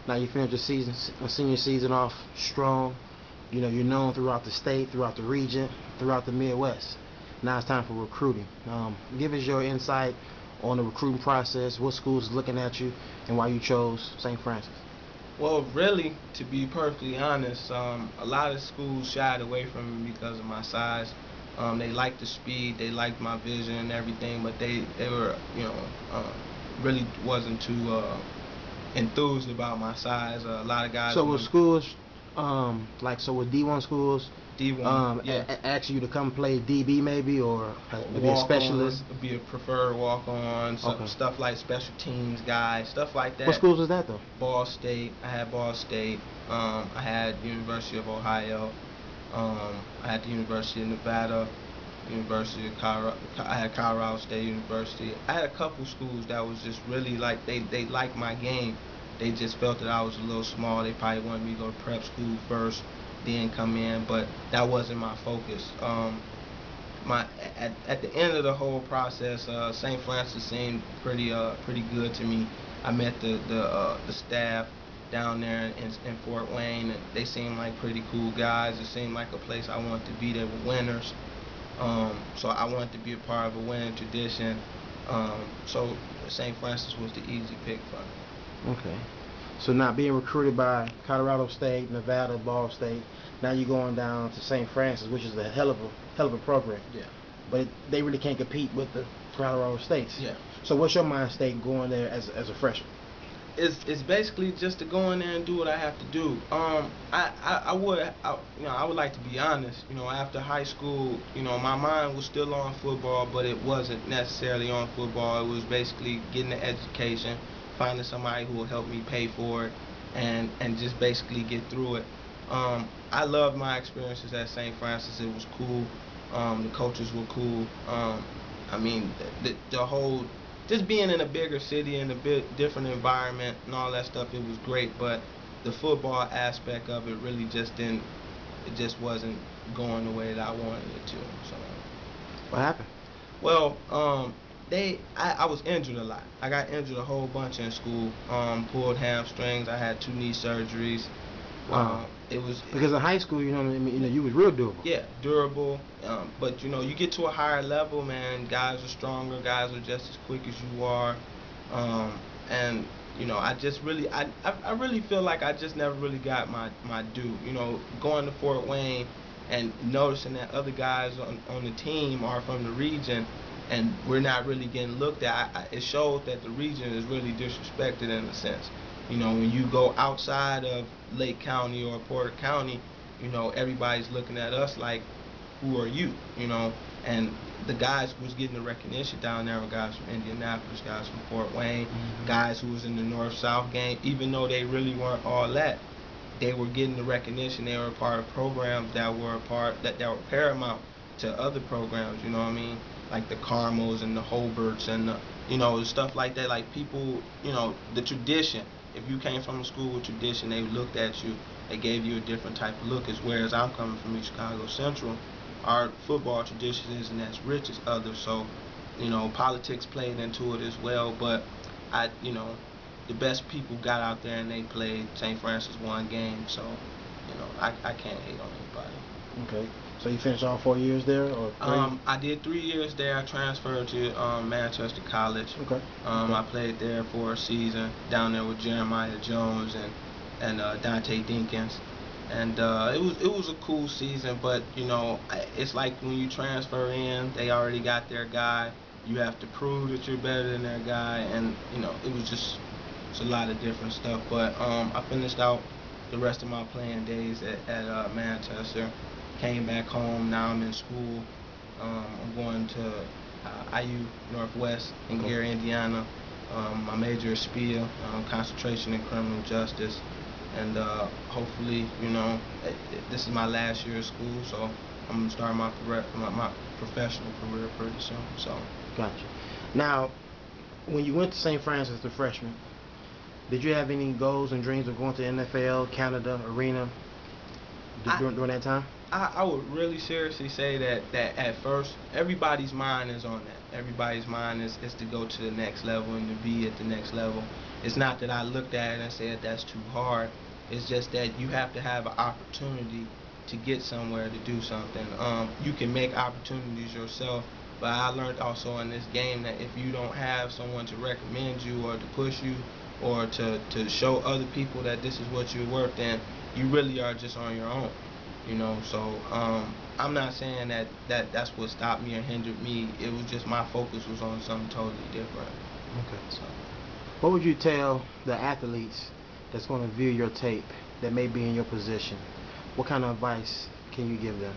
Now you finished senior season off strong. You know, you're known throughout the state, throughout the region, throughout the Midwest. Now it's time for recruiting. Give us your insight on the recruiting process, what schools is looking at you, and why you chose St. Francis. Well, really, to be perfectly honest, a lot of schools shied away from me because of my size. They liked the speed, they liked my vision and everything, but they were, really wasn't too enthused about my size. A lot of guys So with want schools, so with D1 schools, D1, yeah, ask you to come play DB maybe, or be a walk on, specialist. be a preferred walk on, Okay. stuff like special teams guys, stuff like What that. schools is that though? Ball State, I had Ball State. I had University of Ohio. I had the University of Nevada, University of Colorado. I had Colorado State University. I had a couple schools that was just really like they liked my game. They just felt that I was a little small. They probably wanted me to go to prep school first, then come in. But that wasn't my focus. My at the end of the whole process, St. Francis seemed pretty good to me. I met the staff down there in Fort Wayne, and they seemed like pretty cool guys. It seemed like a place I wanted to be. They were winners, so I wanted to be a part of a winning tradition. So St. Francis was the easy pick for me. Okay. So now being recruited by Colorado State, Nevada, Ball State, now you're going down to St. Francis, which is a hell of a program. Yeah. But they really can't compete with the Colorado States. Yeah. So what's your mind state going there as a freshman? It's basically just to go in there and do what I have to do. I would like to be honest. After high school, my mind was still on football, but it wasn't necessarily on football. It was basically getting an education, finding somebody who will help me pay for it, and just basically get through it. I loved my experiences at St. Francis. It was cool. The coaches were cool. I mean, the whole just being in a bigger city in a bit different environment and all that stuff, it was great. But the football aspect of it really just didn't. It just wasn't going the way that I wanted it to. So. What happened? Well, I was injured a lot. I got injured a whole bunch in school. Pulled hamstrings. I had 2 knee surgeries. Wow. It was Because in high school, you was real durable. yeah, durable. But you get to a higher level, man. Guys are stronger. Guys are just as quick as you are. And I just really, I really feel like I just never really got my due. Going to Fort Wayne and noticing that other guys on the team are from the region, and we're not really getting looked at. It shows that the region is really disrespected in a sense. When you go outside of Lake County or Porter County, everybody's looking at us like, who are you? And the guys who was getting the recognition down there were guys from Indianapolis, guys from Fort Wayne, guys who was in the North-South game. Even though they really weren't all that, they were getting the recognition. They were a part of programs that were that were paramount to other programs. You know what I mean? Like the Carmels and the Hobarts and the stuff like that. Like people, the tradition. If you came from a school with tradition, they looked at you. They gave you a different type of look. As whereas I'm coming from East Chicago Central, our football tradition isn't as rich as others. So, politics played into it as well. But the best people got out there and they played. St. Francis won games, so I can't hate on anybody. Okay. So you finished all 4 years there, or 3? I did 3 years there. I transferred to Manchester College. Okay. I played there for a season down there with Jeremiah Jones and Dante Dinkins, and it was a cool season. But it's like when you transfer in, they already got their guy. You have to prove that you're better than their guy, and it's a lot of different stuff. But I finished out the rest of my playing days at Manchester. Came back home. Now I'm in school. I'm going to IU Northwest in Gary, Indiana. My major is SPIA, concentration in criminal justice, and hopefully, this is my last year of school, so I'm gonna start my professional career pretty soon. So. Gotcha. Now, when you went to St. Francis as a freshman, did you have any goals and dreams of going to NFL, Canada, Arena during that time? I would really seriously say that at first everybody's mind is on that. everybody's mind is to go to the next level and to be at the next level. It's not that I looked at it and said that's too hard. It's just that you have to have an opportunity to get somewhere to do something. You can make opportunities yourself, but I learned also in this game that if you don't have someone to recommend you or to push you or to show other people that this is what you're worth, then you really are just on your own. So I'm not saying that's what stopped me or hindered me. It was just my focus was on something totally different. Okay. So, what would you tell the athletes that's going to view your tape that may be in your position? What kind of advice can you give them?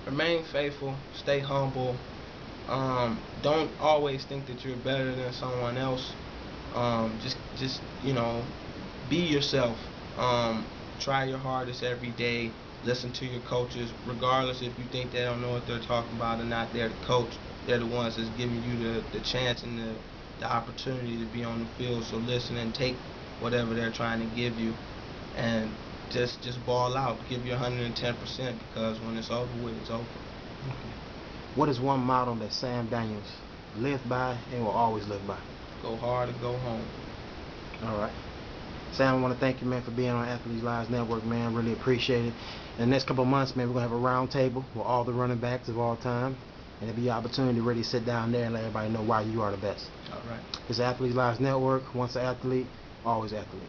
Remain faithful, stay humble. Don't always think that you're better than someone else. Just be yourself. Try your hardest every day. Listen to your coaches, regardless if you think they don't know what they're talking about or not. They're the coach. They're the ones that's giving you the chance and the opportunity to be on the field. So listen and take whatever they're trying to give you, and just ball out. Give your 110% because when it's over with, it's over. Okay. What is one motto that Sam Daniels lived by and will always live by? Go hard and go home. All right. Sam, I want to thank you, man, for being on Athletes Lives Network, man. Really appreciate it. In the next couple of months, man, we're going to have a round table with all the running backs of all time. And it'll be an opportunity to really sit down there and let everybody know why you are the best. All right. It's Athletes Lives Network. Once an athlete, always athlete.